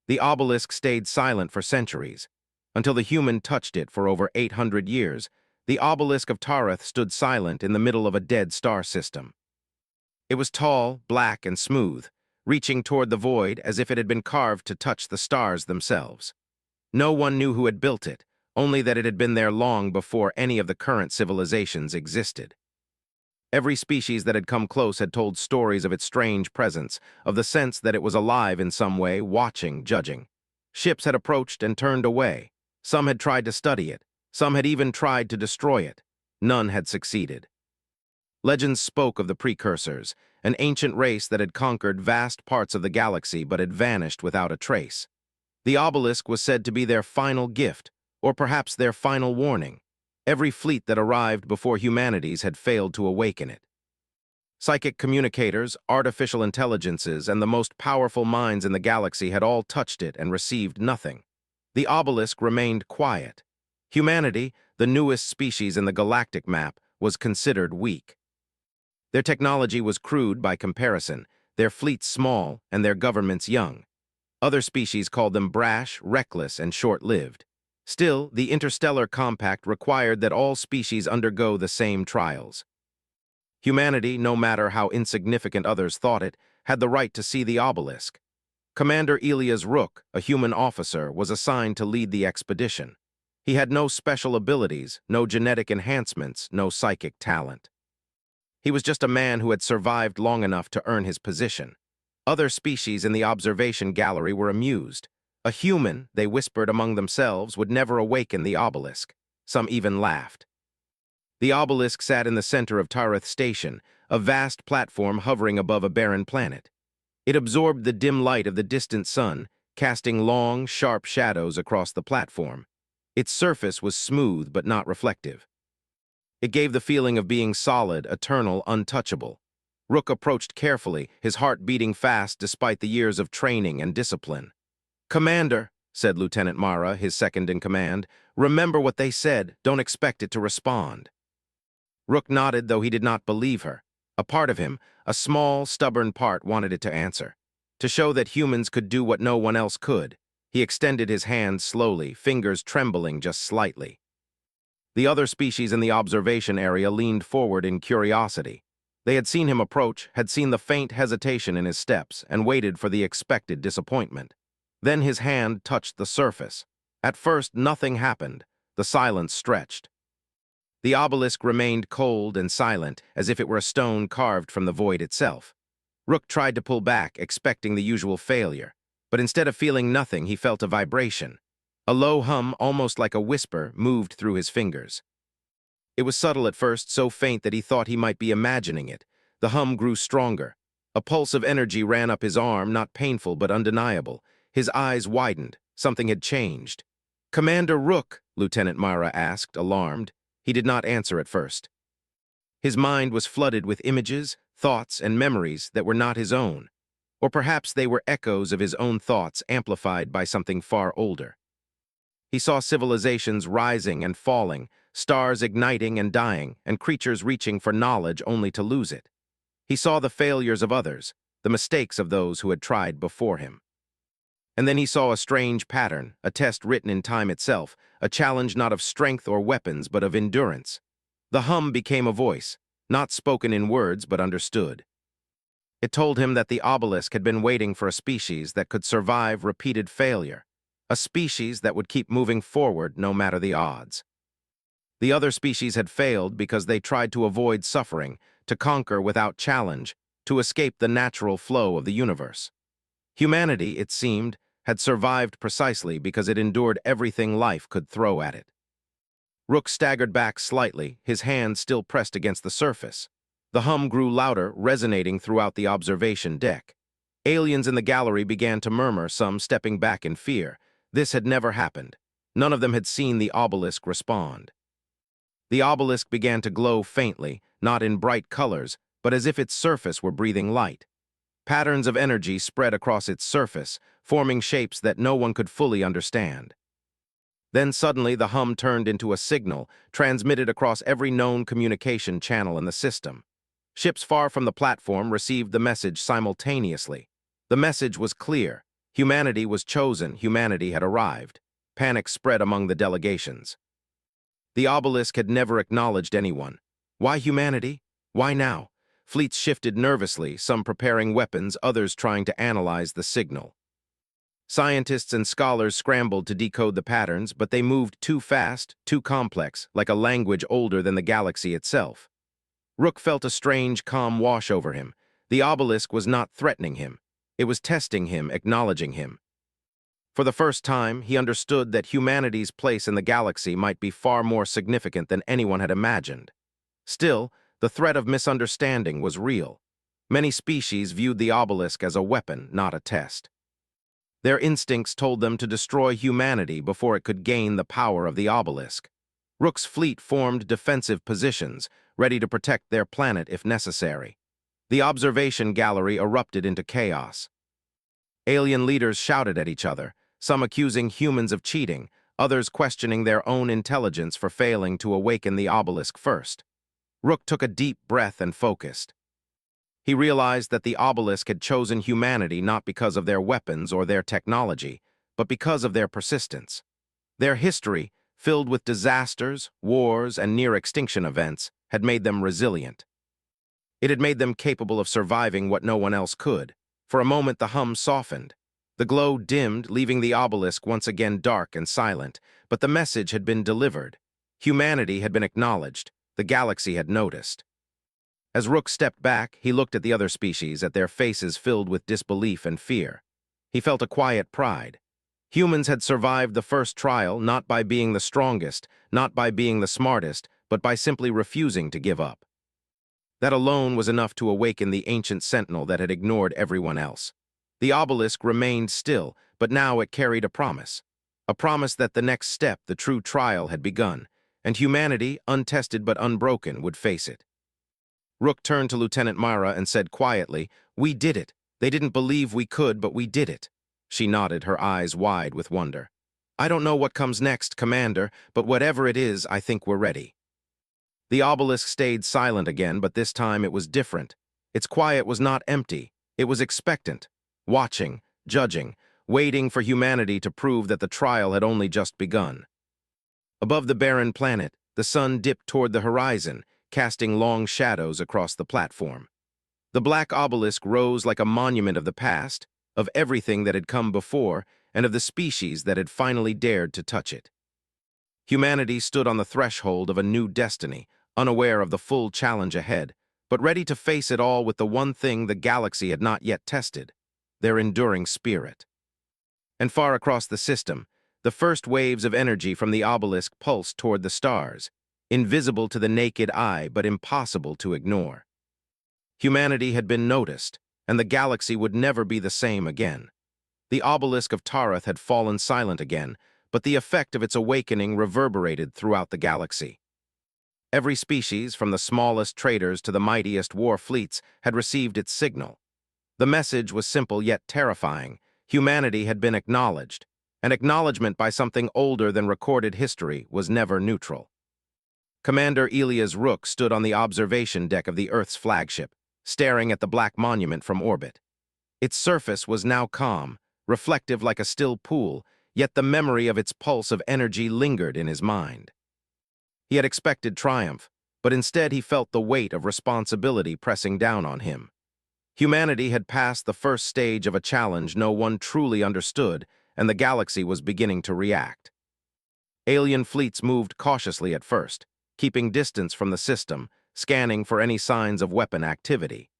The obelisk stayed silent for centuries, until the human touched it for over 800 years. The obelisk of Tareth stood silent in the middle of a dead star system. It was tall, black, and smooth, reaching toward the void as if it had been carved to touch the stars themselves. No one knew who had built it, only that it had been there long before any of the current civilizations existed. Every species that had come close had told stories of its strange presence, of the sense that it was alive in some way, watching, judging. Ships had approached and turned away. Some had tried to study it. Some had even tried to destroy it. None had succeeded. Legends spoke of the precursors, an ancient race that had conquered vast parts of the galaxy but had vanished without a trace. The obelisk was said to be their final gift, or perhaps their final warning. Every fleet that arrived before humanity's had failed to awaken it. Psychic communicators, artificial intelligences, and the most powerful minds in the galaxy had all touched it and received nothing. The obelisk remained quiet. Humanity, the newest species in the galactic map, was considered weak. Their technology was crude by comparison, their fleets small, and their governments young. Other species called them brash, reckless, and short-lived. Still, the interstellar compact required that all species undergo the same trials. Humanity, no matter how insignificant others thought it, had the right to see the obelisk. Commander Elias Rook, a human officer, was assigned to lead the expedition. He had no special abilities, no genetic enhancements, no psychic talent. He was just a man who had survived long enough to earn his position. Other species in the observation gallery were amused. A human, they whispered among themselves, would never awaken the obelisk. Some even laughed. The obelisk sat in the center of Tareth Station, a vast platform hovering above a barren planet. It absorbed the dim light of the distant sun, casting long, sharp shadows across the platform. Its surface was smooth but not reflective. It gave the feeling of being solid, eternal, untouchable. Rook approached carefully, his heart beating fast despite the years of training and discipline. "Commander," said Lieutenant Mara, his second-in-command, "remember what they said. Don't expect it to respond." Rook nodded, though he did not believe her. A part of him, a small, stubborn part, wanted it to answer. To show that humans could do what no one else could, he extended his hand slowly, fingers trembling just slightly. The other species in the observation area leaned forward in curiosity. They had seen him approach, had seen the faint hesitation in his steps, and waited for the expected disappointment. Then his hand touched the surface. At first, nothing happened. The silence stretched. The obelisk remained cold and silent, as if it were a stone carved from the void itself. Rook tried to pull back, expecting the usual failure. But instead of feeling nothing, he felt a vibration. A low hum, almost like a whisper, moved through his fingers. It was subtle at first, so faint that he thought he might be imagining it. The hum grew stronger. A pulse of energy ran up his arm, not painful but undeniable. His eyes widened. Something had changed. "Commander Rook," Lieutenant Mara asked, alarmed. He did not answer at first. His mind was flooded with images, thoughts, and memories that were not his own. Or perhaps they were echoes of his own thoughts amplified by something far older. He saw civilizations rising and falling, stars igniting and dying, and creatures reaching for knowledge only to lose it. He saw the failures of others, the mistakes of those who had tried before him. And then he saw a strange pattern, a test written in time itself, a challenge not of strength or weapons, but of endurance. The hum became a voice, not spoken in words, but understood. It told him that the obelisk had been waiting for a species that could survive repeated failure, a species that would keep moving forward no matter the odds. The other species had failed because they tried to avoid suffering, to conquer without challenge, to escape the natural flow of the universe. Humanity, it seemed, had survived precisely because it endured everything life could throw at it. Rook staggered back slightly, his hand still pressed against the surface. The hum grew louder, resonating throughout the observation deck. Aliens in the gallery began to murmur, some stepping back in fear. This had never happened. None of them had seen the obelisk respond. The obelisk began to glow faintly, not in bright colors, but as if its surface were breathing light. Patterns of energy spread across its surface, forming shapes that no one could fully understand. Then suddenly the hum turned into a signal, transmitted across every known communication channel in the system. Ships far from the platform received the message simultaneously. The message was clear. Humanity was chosen, humanity had arrived. Panic spread among the delegations. The obelisk had never acknowledged anyone. Why humanity? Why now? Fleets shifted nervously, some preparing weapons, others trying to analyze the signal. Scientists and scholars scrambled to decode the patterns, but they moved too fast, too complex, like a language older than the galaxy itself. Rook felt a strange, calm wash over him. The obelisk was not threatening him. It was testing him, acknowledging him. For the first time, he understood that humanity's place in the galaxy might be far more significant than anyone had imagined. Still, the threat of misunderstanding was real. Many species viewed the obelisk as a weapon, not a test. Their instincts told them to destroy humanity before it could gain the power of the obelisk. Rook's fleet formed defensive positions, ready to protect their planet if necessary. The observation gallery erupted into chaos. Alien leaders shouted at each other, some accusing humans of cheating, others questioning their own intelligence for failing to awaken the obelisk first. Rook took a deep breath and focused. He realized that the obelisk had chosen humanity not because of their weapons or their technology, but because of their persistence. Their history, filled with disasters, wars, and near-extinction events, had made them resilient. It had made them capable of surviving what no one else could. For a moment the hum softened. The glow dimmed, leaving the obelisk once again dark and silent, but the message had been delivered. Humanity had been acknowledged. The galaxy had noticed. As Rook stepped back, he looked at the other species, at their faces filled with disbelief and fear. He felt a quiet pride. Humans had survived the first trial not by being the strongest, not by being the smartest, but by simply refusing to give up. That alone was enough to awaken the ancient sentinel that had ignored everyone else. The obelisk remained still, but now it carried a promise. A promise that the next step, the true trial, had begun, and humanity, untested but unbroken, would face it. Rook turned to Lieutenant Mara and said quietly, "We did it. They didn't believe we could, but we did it." She nodded, her eyes wide with wonder. "I don't know what comes next, Commander, but whatever it is, I think we're ready." The obelisk stayed silent again, but this time it was different. Its quiet was not empty. It was expectant, watching, judging, waiting for humanity to prove that the trial had only just begun. Above the barren planet, the sun dipped toward the horizon, casting long shadows across the platform. The black obelisk rose like a monument of the past, of everything that had come before, and of the species that had finally dared to touch it. Humanity stood on the threshold of a new destiny, unaware of the full challenge ahead, but ready to face it all with the one thing the galaxy had not yet tested, their enduring spirit. And far across the system, the first waves of energy from the obelisk pulsed toward the stars, invisible to the naked eye but impossible to ignore. Humanity had been noticed, and the galaxy would never be the same again. The obelisk of Tarath had fallen silent again, but the effect of its awakening reverberated throughout the galaxy. Every species, from the smallest traders to the mightiest war fleets, had received its signal. The message was simple yet terrifying. Humanity had been acknowledged. An acknowledgement by something older than recorded history was never neutral. Commander Elias Rook stood on the observation deck of the Earth's flagship, staring at the black monument from orbit. Its surface was now calm, reflective like a still pool, yet the memory of its pulse of energy lingered in his mind. He had expected triumph, but instead he felt the weight of responsibility pressing down on him. Humanity had passed the first stage of a challenge no one truly understood, and the galaxy was beginning to react. Alien fleets moved cautiously at first, keeping distance from the system, scanning for any signs of weapon activity.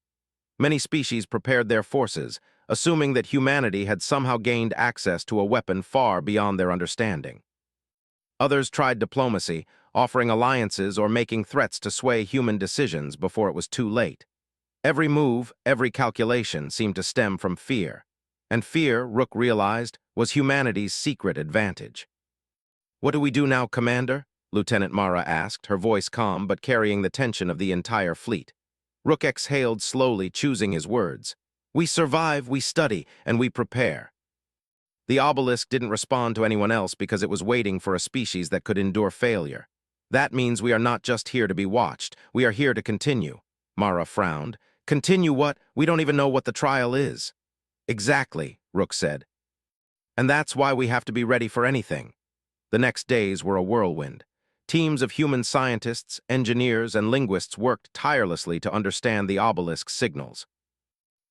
Many species prepared their forces, assuming that humanity had somehow gained access to a weapon far beyond their understanding. Others tried diplomacy, offering alliances or making threats to sway human decisions before it was too late. Every move, every calculation seemed to stem from fear. And fear, Rook realized, was humanity's secret advantage. "What do we do now, Commander?" Lieutenant Mara asked, her voice calm but carrying the tension of the entire fleet. Rook exhaled slowly, choosing his words. "We survive, we study, and we prepare." The obelisk didn't respond to anyone else because it was waiting for a species that could endure failure. "That means we are not just here to be watched, we are here to continue." Mara frowned. "Continue what? We don't even know what the trial is." "Exactly," Rook said. And that's why we have to be ready for anything. The next days were a whirlwind. Teams of human scientists, engineers, and linguists worked tirelessly to understand the obelisk's signals.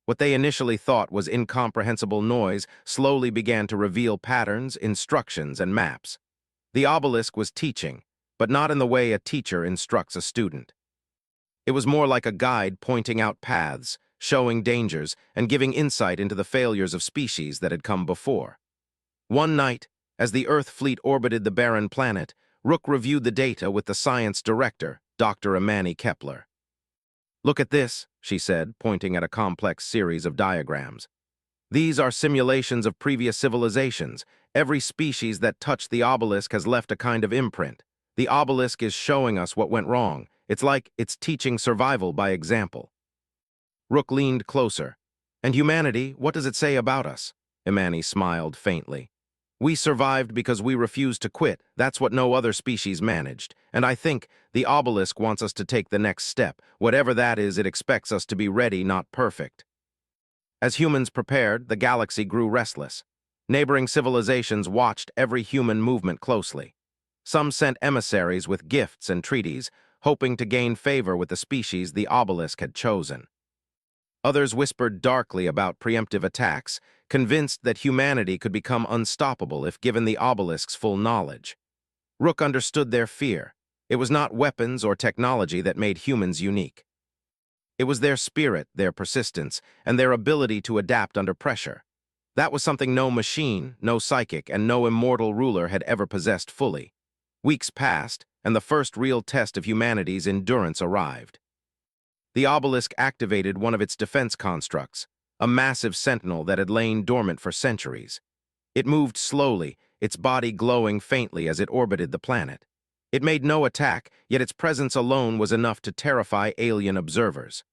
What they initially thought was incomprehensible noise slowly began to reveal patterns, instructions, and maps. The obelisk was teaching, but not in the way a teacher instructs a student. It was more like a guide pointing out paths, showing dangers, and giving insight into the failures of species that had come before. One night, as the Earth fleet orbited the barren planet, Rook reviewed the data with the science director, Dr. Imani Kepler. "Look at this," she said, pointing at a complex series of diagrams. "These are simulations of previous civilizations. Every species that touched the obelisk has left a kind of imprint. The obelisk is showing us what went wrong. It's like it's teaching survival by example." Rook leaned closer. "And humanity, what does it say about us?" Imani smiled faintly. "We survived because we refused to quit. That's what no other species managed. And I think the obelisk wants us to take the next step. Whatever that is, it expects us to be ready, not perfect." As humans prepared, the galaxy grew restless. Neighboring civilizations watched every human movement closely. Some sent emissaries with gifts and treaties, hoping to gain favor with the species the obelisk had chosen. Others whispered darkly about preemptive attacks, convinced that humanity could become unstoppable if given the obelisk's full knowledge. Rook understood their fear. It was not weapons or technology that made humans unique. It was their spirit, their persistence, and their ability to adapt under pressure. That was something no machine, no psychic, and no immortal ruler had ever possessed fully. Weeks passed, and the first real test of humanity's endurance arrived. The obelisk activated one of its defense constructs, a massive sentinel that had lain dormant for centuries. It moved slowly, its body glowing faintly as it orbited the planet. It made no attack, yet its presence alone was enough to terrify alien observers.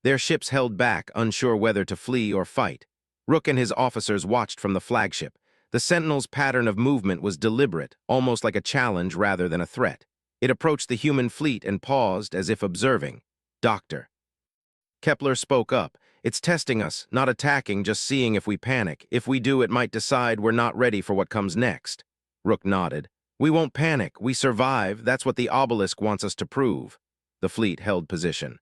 Their ships held back, unsure whether to flee or fight. Rook and his officers watched from the flagship. The sentinel's pattern of movement was deliberate, almost like a challenge rather than a threat. It approached the human fleet and paused as if observing. "Doctor." Kepler spoke up. "It's testing us, not attacking, just seeing if we panic. If we do, it might decide we're not ready for what comes next." Rook nodded. "We won't panic. We survive. That's what the obelisk wants us to prove." The fleet held position.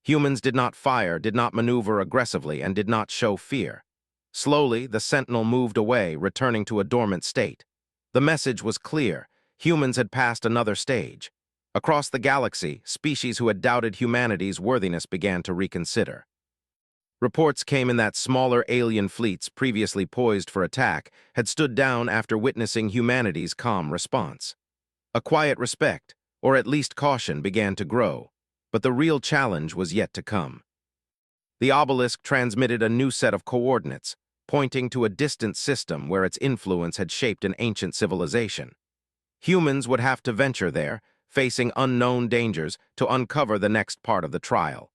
Humans did not fire, did not maneuver aggressively, and did not show fear. Slowly, the sentinel moved away, returning to a dormant state. The message was clear. Humans had passed another stage. Across the galaxy, species who had doubted humanity's worthiness began to reconsider. Reports came in that smaller alien fleets, previously poised for attack, had stood down after witnessing humanity's calm response. A quiet respect, or at least caution, began to grow, but the real challenge was yet to come. The obelisk transmitted a new set of coordinates, pointing to a distant system where its influence had shaped an ancient civilization. Humans would have to venture there, facing unknown dangers, to uncover the next part of the trial.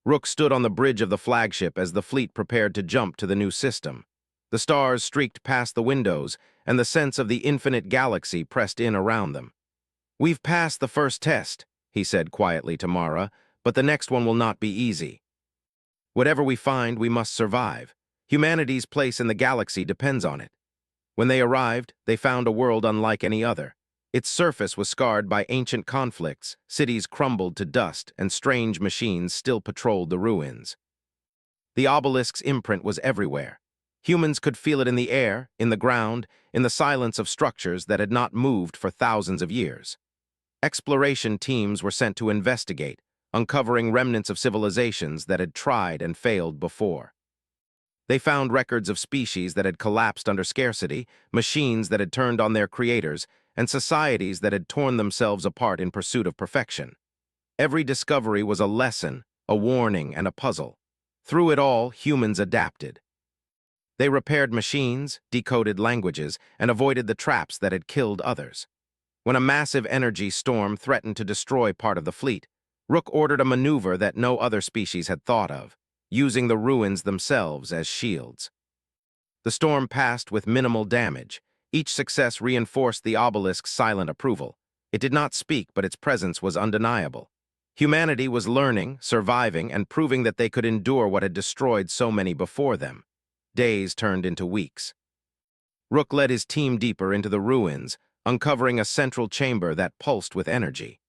Rook stood on the bridge of the flagship as the fleet prepared to jump to the new system. The stars streaked past the windows, and the sense of the infinite galaxy pressed in around them. "We've passed the first test," he said quietly to Mara, "but the next one will not be easy. Whatever we find, we must survive. Humanity's place in the galaxy depends on it." When they arrived, they found a world unlike any other. Its surface was scarred by ancient conflicts, cities crumbled to dust, and strange machines still patrolled the ruins. The obelisk's imprint was everywhere. Humans could feel it in the air, in the ground, in the silence of structures that had not moved for thousands of years. Exploration teams were sent to investigate, uncovering remnants of civilizations that had tried and failed before. They found records of species that had collapsed under scarcity, machines that had turned on their creators, and societies that had torn themselves apart in pursuit of perfection. Every discovery was a lesson, a warning, and a puzzle. Through it all, humans adapted. They repaired machines, decoded languages, and avoided the traps that had killed others. When a massive energy storm threatened to destroy part of the fleet, Rook ordered a maneuver that no other species had thought of, using the ruins themselves as shields. The storm passed with minimal damage. Each success reinforced the obelisk's silent approval. It did not speak, but its presence was undeniable. Humanity was learning, surviving, and proving that they could endure what had destroyed so many before them. Days turned into weeks. Rook led his team deeper into the ruins, uncovering a central chamber that pulsed with energy.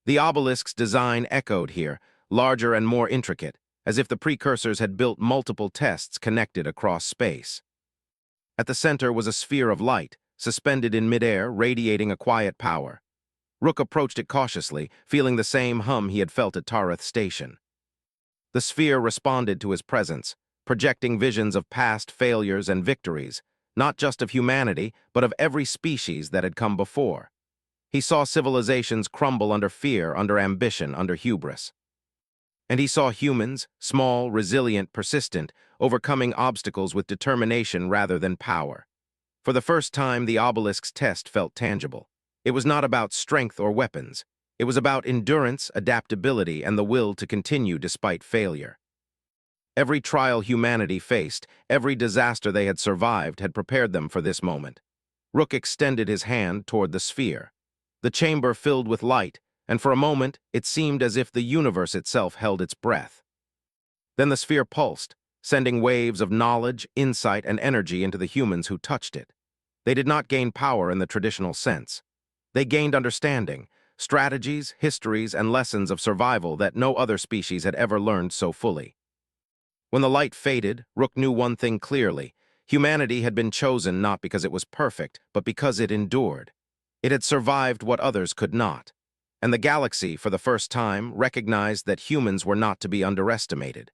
The obelisk's design echoed here, larger and more intricate, as if the precursors had built multiple tests connected across space. At the center was a sphere of light, suspended in midair, radiating a quiet power. Rook approached it cautiously, feeling the same hum he had felt at Tareth Station. The sphere responded to his presence, projecting visions of past failures and victories, not just of humanity, but of every species that had come before. He saw civilizations crumble under fear, under ambition, under hubris. And he saw humans, small, resilient, persistent, overcoming obstacles with determination rather than power. For the first time, the obelisk's test felt tangible. It was not about strength or weapons. It was about endurance, adaptability, and the will to continue despite failure. Every trial humanity faced, every disaster they had survived had prepared them for this moment. Rook extended his hand toward the sphere. The chamber filled with light, and for a moment it seemed as if the universe itself held its breath. Then the sphere pulsed, sending waves of knowledge, insight, and energy into the humans who touched it. They did not gain power in the traditional sense. They gained understanding, strategies, histories, and lessons of survival that no other species had ever learned so fully. When the light faded, Rook knew one thing clearly. Humanity had been chosen not because it was perfect, but because it endured. It had survived what others could not. And the galaxy, for the first time, recognized that humans were not to be underestimated.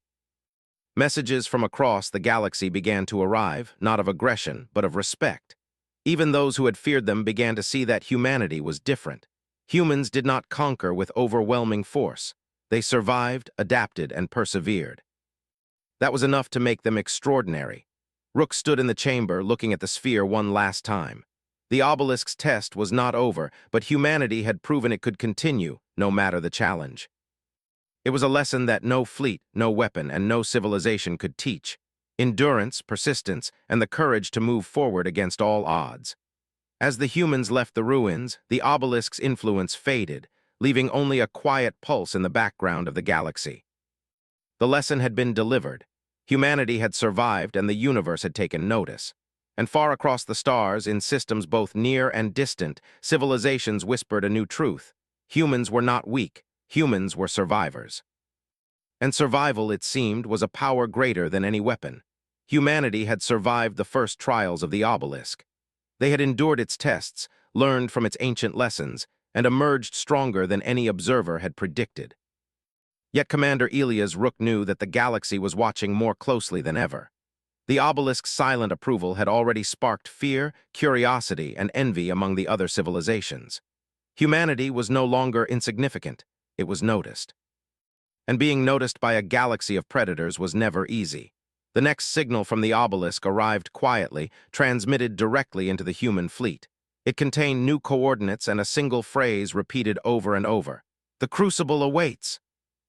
Messages from across the galaxy began to arrive, not of aggression, but of respect. Even those who had feared them began to see that humanity was different. Humans did not conquer with overwhelming force. They survived, adapted, and persevered. That was enough to make them extraordinary. Rook stood in the chamber, looking at the sphere one last time. The obelisk's test was not over, but humanity had proven it could continue, no matter the challenge. It was a lesson that no fleet, no weapon, and no civilization could teach. Endurance, persistence, and the courage to move forward against all odds. As the humans left the ruins, the obelisk's influence faded, leaving only a quiet pulse in the background of the galaxy. The lesson had been delivered. Humanity had survived, and the universe had taken notice. And far across the stars, in systems both near and distant, civilizations whispered a new truth. Humans were not weak. Humans were survivors. And survival, it seemed, was a power greater than any weapon. Humanity had survived the first trials of the obelisk. They had endured its tests, learned from its ancient lessons, and emerged stronger than any observer had predicted. Yet Commander Elias Rook knew that the galaxy was watching more closely than ever. The obelisk's silent approval had already sparked fear, curiosity, and envy among the other civilizations. Humanity was no longer insignificant. It was noticed. And being noticed by a galaxy of predators was never easy. The next signal from the obelisk arrived quietly, transmitted directly into the human fleet. It contained new coordinates and a single phrase repeated over and over. "The crucible awaits."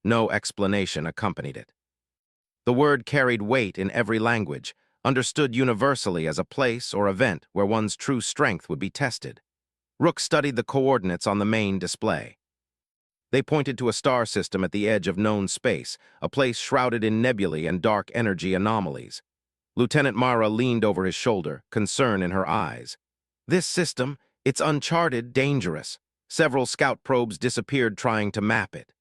No explanation accompanied it. The word carried weight in every language, understood universally as a place or event where one's true strength would be tested. Rook studied the coordinates on the main display. They pointed to a star system at the edge of known space, a place shrouded in nebulae and dark energy anomalies. Lieutenant Mara leaned over his shoulder, concern in her eyes. "This system, it's uncharted, dangerous. Several scout probes disappeared trying to map it."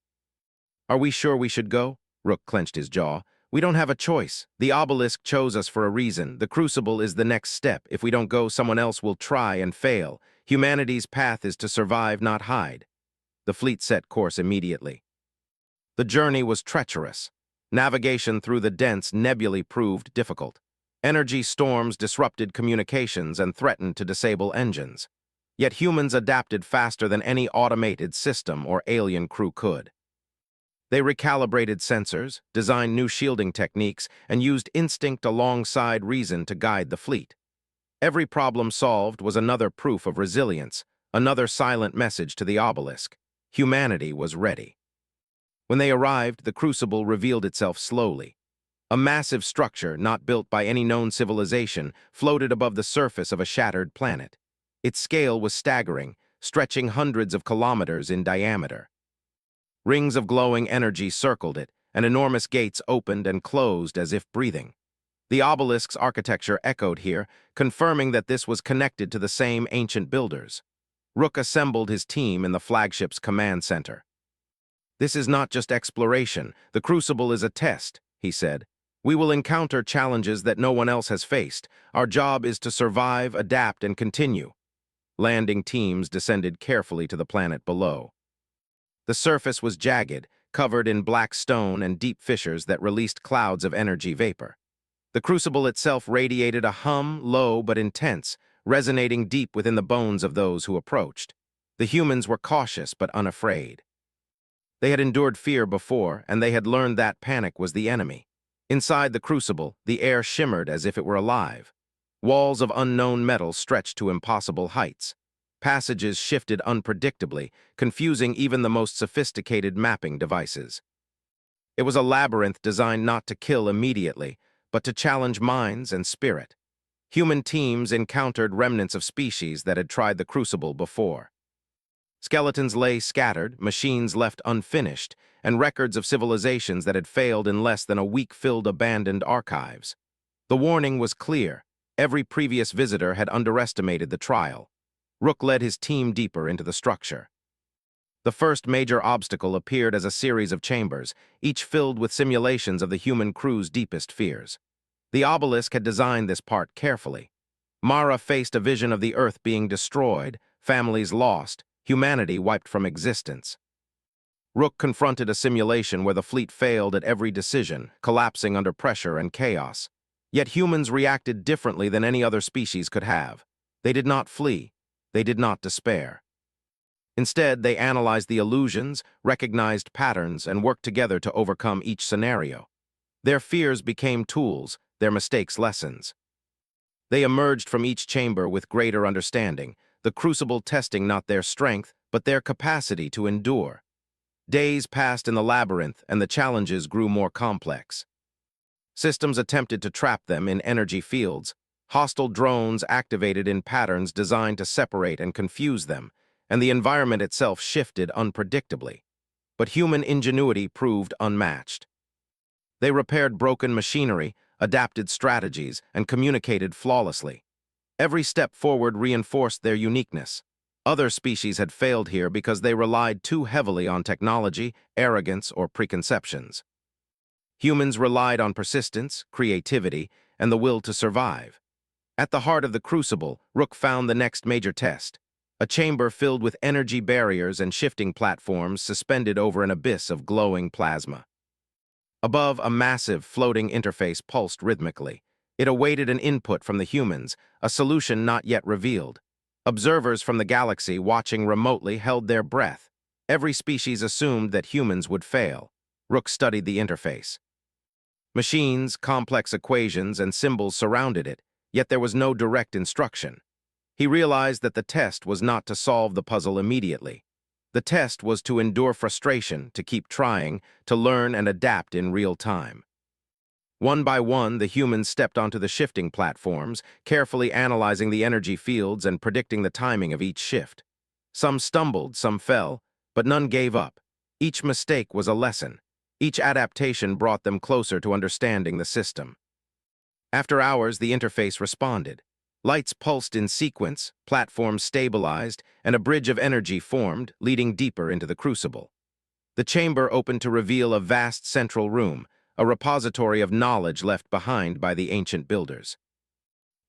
"Are we sure we should go?" Rook clenched his jaw. "We don't have a choice. The obelisk chose us for a reason. The crucible is the next step. If we don't go, someone else will try and fail. Humanity's path is to survive, not hide." The fleet set course immediately. The journey was treacherous. Navigation through the dense nebulae proved difficult. Energy storms disrupted communications and threatened to disable engines. Yet humans adapted faster than any automated system or alien crew could. They recalibrated sensors, designed new shielding techniques, and used instinct alongside reason to guide the fleet. Every problem solved was another proof of resilience, another silent message to the obelisk. Humanity was ready. When they arrived, the crucible revealed itself slowly. A massive structure, not built by any known civilization, floated above the surface of a shattered planet. Its scale was staggering, stretching hundreds of kilometers in diameter. Rings of glowing energy circled it, and enormous gates opened and closed as if breathing. The obelisk's architecture echoed here, confirming that this was connected to the same ancient builders. Rook assembled his team in the flagship's command center. "This is not just exploration. The Crucible is a test," he said. "We will encounter challenges that no one else has faced. Our job is to survive, adapt, and continue." Landing teams descended carefully to the planet below. The surface was jagged, covered in black stone and deep fissures that released clouds of energy vapor. The Crucible itself radiated a hum, low but intense, resonating deep within the bones of those who approached. The humans were cautious but unafraid. They had endured fear before, and they had learned that panic was the enemy. Inside the Crucible, the air shimmered as if it were alive. Walls of unknown metal stretched to impossible heights. Passages shifted unpredictably, confusing even the most sophisticated mapping devices. It was a labyrinth designed not to kill immediately, but to challenge minds and spirit. Human teams encountered remnants of species that had tried the Crucible before. Skeletons lay scattered, machines left unfinished, and records of civilizations that had failed in less than a week filled abandoned archives. The warning was clear. Every previous visitor had underestimated the trial. Rook led his team deeper into the structure. The first major obstacle appeared as a series of chambers, each filled with simulations of the human crew's deepest fears. The Obelisk had designed this part carefully. Mara faced a vision of the Earth being destroyed, families lost, humanity wiped from existence. Rook confronted a simulation where the fleet failed at every decision, collapsing under pressure and chaos. Yet humans reacted differently than any other species could have. They did not flee. They did not despair. Instead, they analyzed the illusions, recognized patterns, and worked together to overcome each scenario. Their fears became tools, their mistakes lessons. They emerged from each chamber with greater understanding, the Crucible testing not their strength, but their capacity to endure. Days passed in the labyrinth, and the challenges grew more complex. Systems attempted to trap them in energy fields. Hostile drones activated in patterns designed to separate and confuse them, and the environment itself shifted unpredictably. But human ingenuity proved unmatched. They repaired broken machinery, adapted strategies, and communicated flawlessly. Every step forward reinforced their uniqueness. Other species had failed here because they relied too heavily on technology, arrogance, or preconceptions. Humans relied on persistence, creativity, and the will to survive. At the heart of the Crucible, Rook found the next major test, a chamber filled with energy barriers and shifting platforms suspended over an abyss of glowing plasma. Above, a massive, floating interface pulsed rhythmically. It awaited an input from the humans, a solution not yet revealed. Observers from the galaxy watching remotely held their breath. Every species assumed that humans would fail. Rook studied the interface. Machines, complex equations, and symbols surrounded it, yet there was no direct instruction. He realized that the test was not to solve the puzzle immediately. The test was to endure frustration, to keep trying, to learn and adapt in real time. One by one, the humans stepped onto the shifting platforms, carefully analyzing the energy fields and predicting the timing of each shift. Some stumbled, some fell, but none gave up. Each mistake was a lesson. Each adaptation brought them closer to understanding the system. After hours, the interface responded. Lights pulsed in sequence, platforms stabilized, and a bridge of energy formed, leading deeper into the Crucible. The chamber opened to reveal a vast central room, a repository of knowledge left behind by the ancient builders.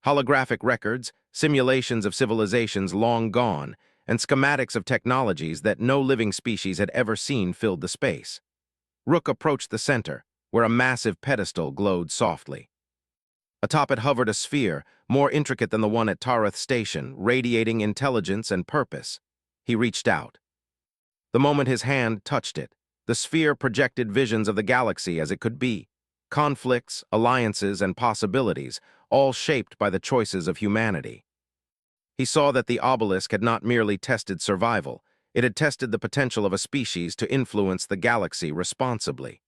Holographic records, simulations of civilizations long gone, and schematics of technologies that no living species had ever seen filled the space. Rook approached the center, where a massive pedestal glowed softly. Atop it hovered a sphere, more intricate than the one at Tareth Station, radiating intelligence and purpose. He reached out. The moment his hand touched it, the sphere projected visions of the galaxy as it could be, conflicts, alliances, and possibilities, all shaped by the choices of humanity. He saw that the obelisk had not merely tested survival, it had tested the potential of a species to influence the galaxy responsibly.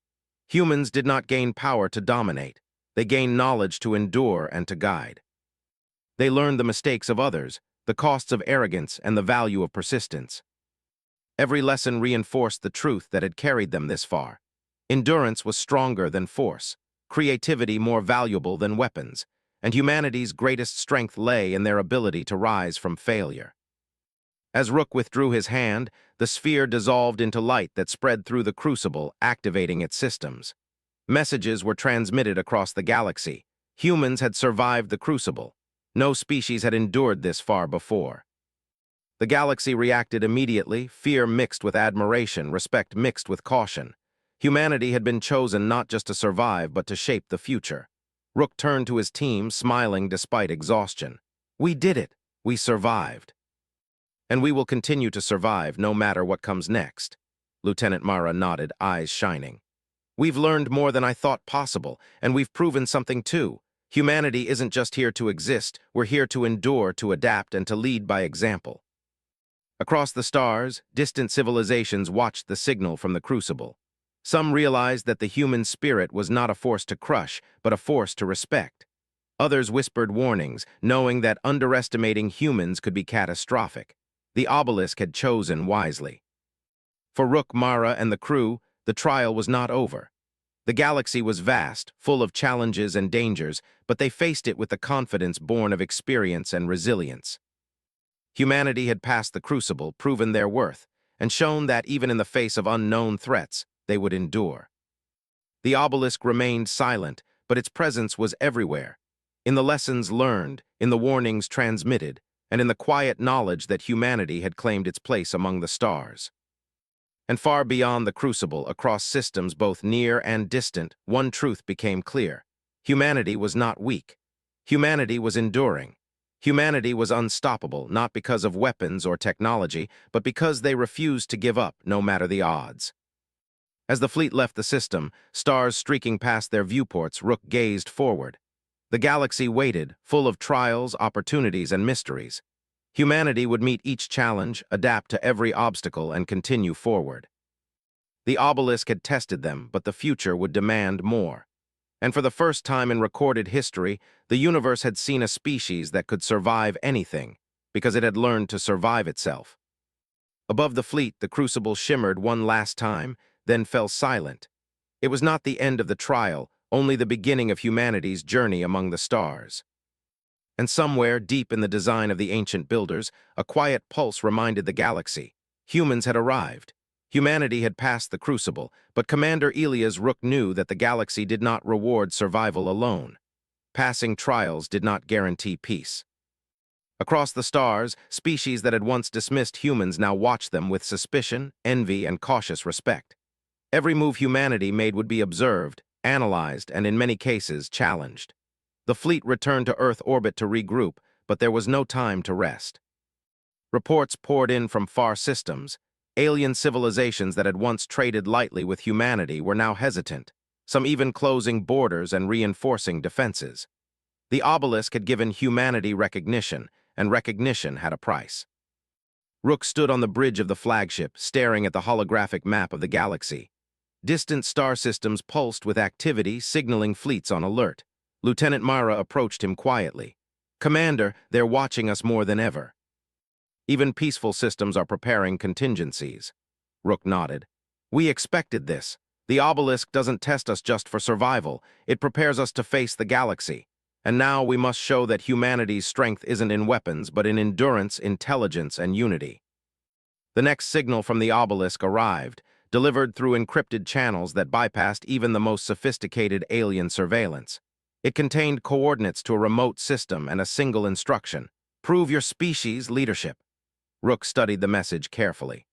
Humans did not gain power to dominate. They gained knowledge to endure and to guide. They learned the mistakes of others, the costs of arrogance, and the value of persistence. Every lesson reinforced the truth that had carried them this far. Endurance was stronger than force. creativity more valuable than weapons, and humanity's greatest strength lay in their ability to rise from failure. As Rook withdrew his hand, the sphere dissolved into light that spread through the crucible, activating its systems. Messages were transmitted across the galaxy. Humans had survived the crucible. No species had endured this far before. The galaxy reacted immediately, fear mixed with admiration, respect mixed with caution. Humanity had been chosen not just to survive, but to shape the future. Rook turned to his team, smiling despite exhaustion. "We did it. We survived. And we will continue to survive no matter what comes next." Lieutenant Mara nodded, eyes shining. "We've learned more than I thought possible, and we've proven something too. Humanity isn't just here to exist, we're here to endure, to adapt, and to lead by example." Across the stars, distant civilizations watched the signal from the crucible. Some realized that the human spirit was not a force to crush, but a force to respect. Others whispered warnings, knowing that underestimating humans could be catastrophic. The Obelisk had chosen wisely. For Rook, Mara, and the crew, the trial was not over. The galaxy was vast, full of challenges and dangers, but they faced it with the confidence born of experience and resilience. Humanity had passed the crucible, proven their worth, and shown that even in the face of unknown threats, they would endure. The Obelisk remained silent, but its presence was everywhere. In the lessons learned, in the warnings transmitted, and in the quiet knowledge that humanity had claimed its place among the stars. And far beyond the crucible, across systems both near and distant, one truth became clear. Humanity was not weak. Humanity was enduring. Humanity was unstoppable, not because of weapons or technology, but because they refused to give up, no matter the odds. As the fleet left the system, stars streaking past their viewports, Rook gazed forward. The galaxy waited, full of trials, opportunities, and mysteries. Humanity would meet each challenge, adapt to every obstacle, and continue forward. The Obelisk had tested them, but the future would demand more. And for the first time in recorded history, the universe had seen a species that could survive anything, because it had learned to survive itself. Above the fleet, the crucible shimmered one last time, then fell silent. It was not the end of the trial, only the beginning of humanity's journey among the stars. And somewhere, deep in the design of the ancient builders, a quiet pulse reminded the galaxy. Humans had arrived. Humanity had passed the crucible, but Commander Elias Rook knew that the galaxy did not reward survival alone. Passing trials did not guarantee peace. Across the stars, species that had once dismissed humans now watched them with suspicion, envy, and cautious respect. Every move humanity made would be observed, analyzed, and in many cases, challenged. The fleet returned to Earth orbit to regroup, but there was no time to rest. Reports poured in from far systems. Alien civilizations that had once traded lightly with humanity were now hesitant, some even closing borders and reinforcing defenses. The Obelisk had given humanity recognition, and recognition had a price. Rook stood on the bridge of the flagship, staring at the holographic map of the galaxy. Distant star systems pulsed with activity, signaling fleets on alert. Lieutenant Mara approached him quietly. "Commander, they're watching us more than ever." "Even peaceful systems are preparing contingencies." Rook nodded. "We expected this. The Obelisk doesn't test us just for survival. It prepares us to face the galaxy. And now we must show that humanity's strength isn't in weapons, but in endurance, intelligence, and unity." The next signal from the Obelisk arrived, delivered through encrypted channels that bypassed even the most sophisticated alien surveillance. It contained coordinates to a remote system and a single instruction: "Prove your species' leadership." Rook studied the message carefully.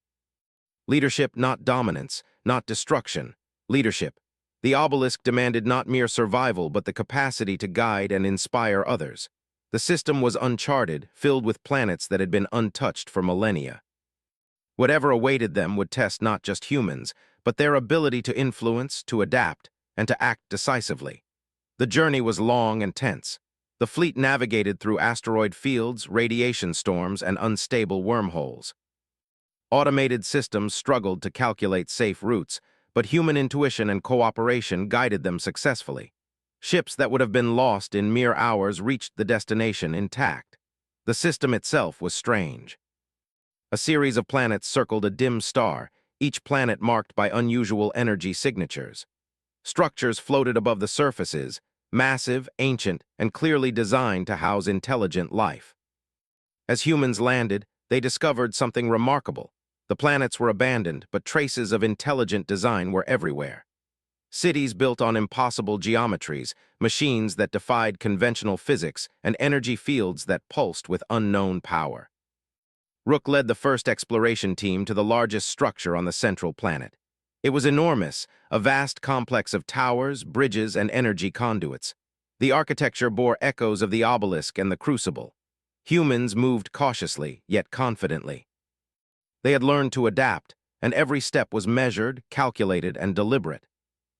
Leadership, not dominance, not destruction. Leadership. The Obelisk demanded not mere survival, but the capacity to guide and inspire others. The system was uncharted, filled with planets that had been untouched for millennia. Whatever awaited them would test not just humans, but their ability to influence, to adapt, and to act decisively. The journey was long and tense. The fleet navigated through asteroid fields, radiation storms, and unstable wormholes. Automated systems struggled to calculate safe routes, but human intuition and cooperation guided them successfully. Ships that would have been lost in mere hours reached the destination intact. The system itself was strange. A series of planets circled a dim star, each planet marked by unusual energy signatures. Structures floated above the surfaces, massive, ancient, and clearly designed to house intelligent life. As humans landed, they discovered something remarkable. The planets were abandoned, but traces of intelligent design were everywhere. Cities built on impossible geometries, machines that defied conventional physics, and energy fields that pulsed with unknown power. Rook led the first exploration team to the largest structure on the central planet. It was enormous, a vast complex of towers, bridges, and energy conduits. The architecture bore echoes of the Obelisk and the Crucible. Humans moved cautiously, yet confidently. They had learned to adapt, and every step was measured, calculated, and deliberate.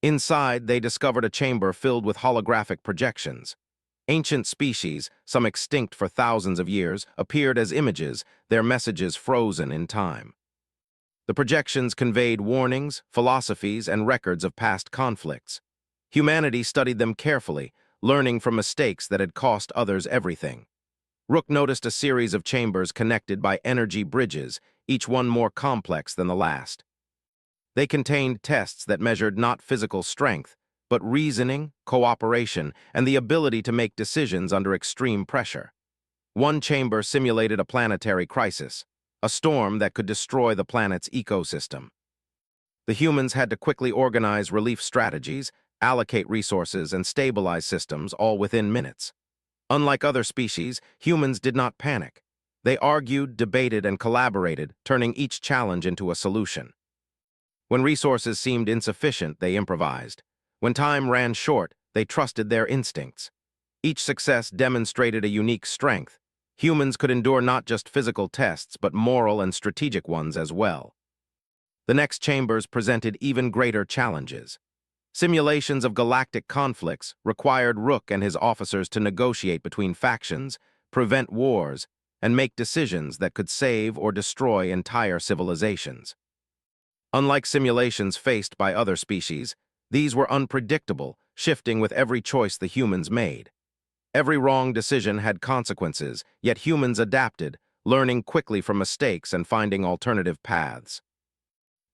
Inside, they discovered a chamber filled with holographic projections. Ancient species, some extinct for thousands of years, appeared as images, their messages frozen in time. The projections conveyed warnings, philosophies, and records of past conflicts. Humanity studied them carefully, learning from mistakes that had cost others everything. Rook noticed a series of chambers connected by energy bridges, each one more complex than the last. They contained tests that measured not physical strength, but reasoning, cooperation, and the ability to make decisions under extreme pressure. One chamber simulated a planetary crisis, a storm that could destroy the planet's ecosystem. The humans had to quickly organize relief strategies, allocate resources, and stabilize systems all within minutes. Unlike other species, humans did not panic. They argued, debated, and collaborated, turning each challenge into a solution. When resources seemed insufficient, they improvised. When time ran short, they trusted their instincts. Each success demonstrated a unique strength. Humans could endure not just physical tests, but moral and strategic ones as well. The next chambers presented even greater challenges. Simulations of galactic conflicts required Rook and his officers to negotiate between factions, prevent wars, and make decisions that could save or destroy entire civilizations. Unlike simulations faced by other species, these were unpredictable, shifting with every choice the humans made. Every wrong decision had consequences, yet humans adapted, learning quickly from mistakes and finding alternative paths.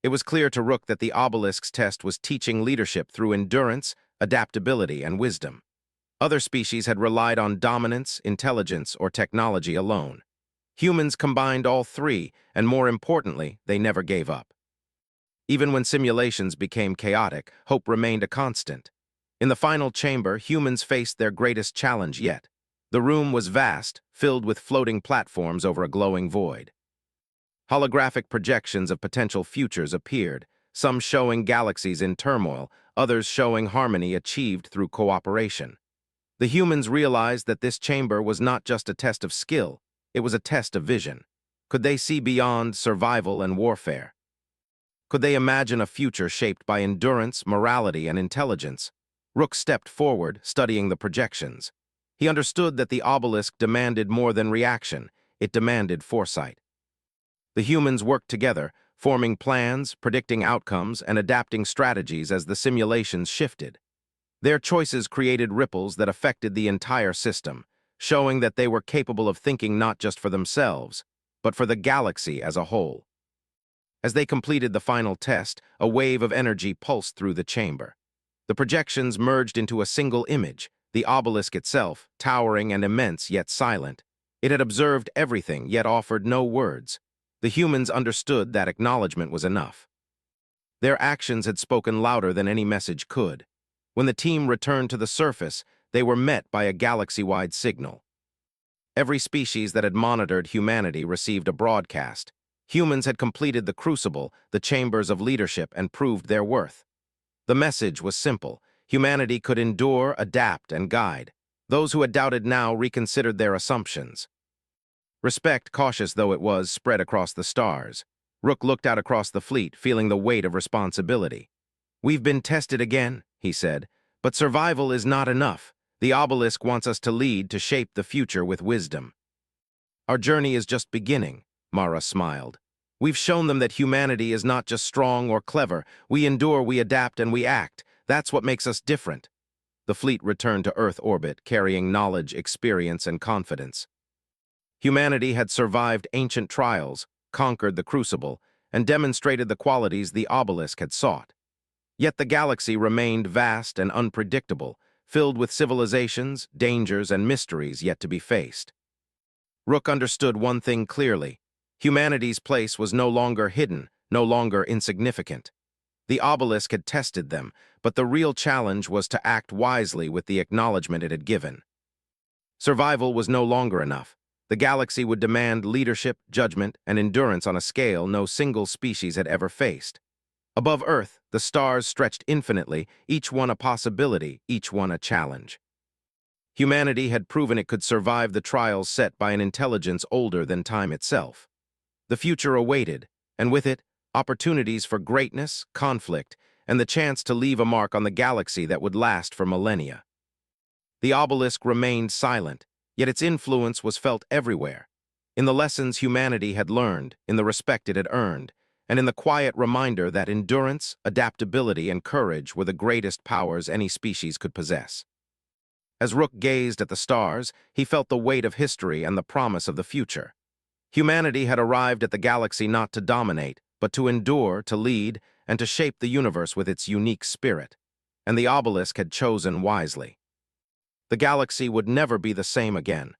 It was clear to Rook that the Obelisk's test was teaching leadership through endurance, adaptability, and wisdom. Other species had relied on dominance, intelligence, or technology alone. Humans combined all three, and more importantly, they never gave up. Even when simulations became chaotic, hope remained a constant. In the final chamber, humans faced their greatest challenge yet. The room was vast, filled with floating platforms over a glowing void. Holographic projections of potential futures appeared, some showing galaxies in turmoil, others showing harmony achieved through cooperation. The humans realized that this chamber was not just a test of skill, it was a test of vision. Could they see beyond survival and warfare? Could they imagine a future shaped by endurance, morality, and intelligence? Rook stepped forward, studying the projections. He understood that the obelisk demanded more than reaction, it demanded foresight. The humans worked together, forming plans, predicting outcomes, and adapting strategies as the simulations shifted. Their choices created ripples that affected the entire system, showing that they were capable of thinking not just for themselves, but for the galaxy as a whole. As they completed the final test, a wave of energy pulsed through the chamber. The projections merged into a single image, the obelisk itself, towering and immense yet silent. It had observed everything, yet offered no words. The humans understood that acknowledgement was enough. Their actions had spoken louder than any message could. When the team returned to the surface, they were met by a galaxy-wide signal. Every species that had monitored humanity received a broadcast. Humans had completed the crucible, the chambers of leadership, and proved their worth. The message was simple. Humanity could endure, adapt, and guide. Those who had doubted now reconsidered their assumptions. Respect, cautious though it was, spread across the stars. Rook looked out across the fleet, feeling the weight of responsibility. "We've been tested again," he said, "but survival is not enough. The obelisk wants us to lead, to shape the future with wisdom." "Our journey is just beginning," Mara smiled. "We've shown them that humanity is not just strong or clever. We endure, we adapt, and we act. That's what makes us different." The fleet returned to Earth orbit, carrying knowledge, experience, and confidence. Humanity had survived ancient trials, conquered the crucible, and demonstrated the qualities the obelisk had sought. Yet the galaxy remained vast and unpredictable, filled with civilizations, dangers, and mysteries yet to be faced. Rook understood one thing clearly. Humanity's place was no longer hidden, no longer insignificant. The obelisk had tested them, but the real challenge was to act wisely with the acknowledgement it had given. Survival was no longer enough. The galaxy would demand leadership, judgment, and endurance on a scale no single species had ever faced. Above Earth, the stars stretched infinitely, each one a possibility, each one a challenge. Humanity had proven it could survive the trials set by an intelligence older than time itself. The future awaited, and with it, opportunities for greatness, conflict, and the chance to leave a mark on the galaxy that would last for millennia. The obelisk remained silent, yet its influence was felt everywhere. In the lessons humanity had learned, in the respect it had earned, and in the quiet reminder that endurance, adaptability, and courage were the greatest powers any species could possess. As Rook gazed at the stars, he felt the weight of history and the promise of the future. Humanity had arrived at the galaxy not to dominate, but to endure, to lead, and to shape the universe with its unique spirit. And the obelisk had chosen wisely. The galaxy would never be the same again,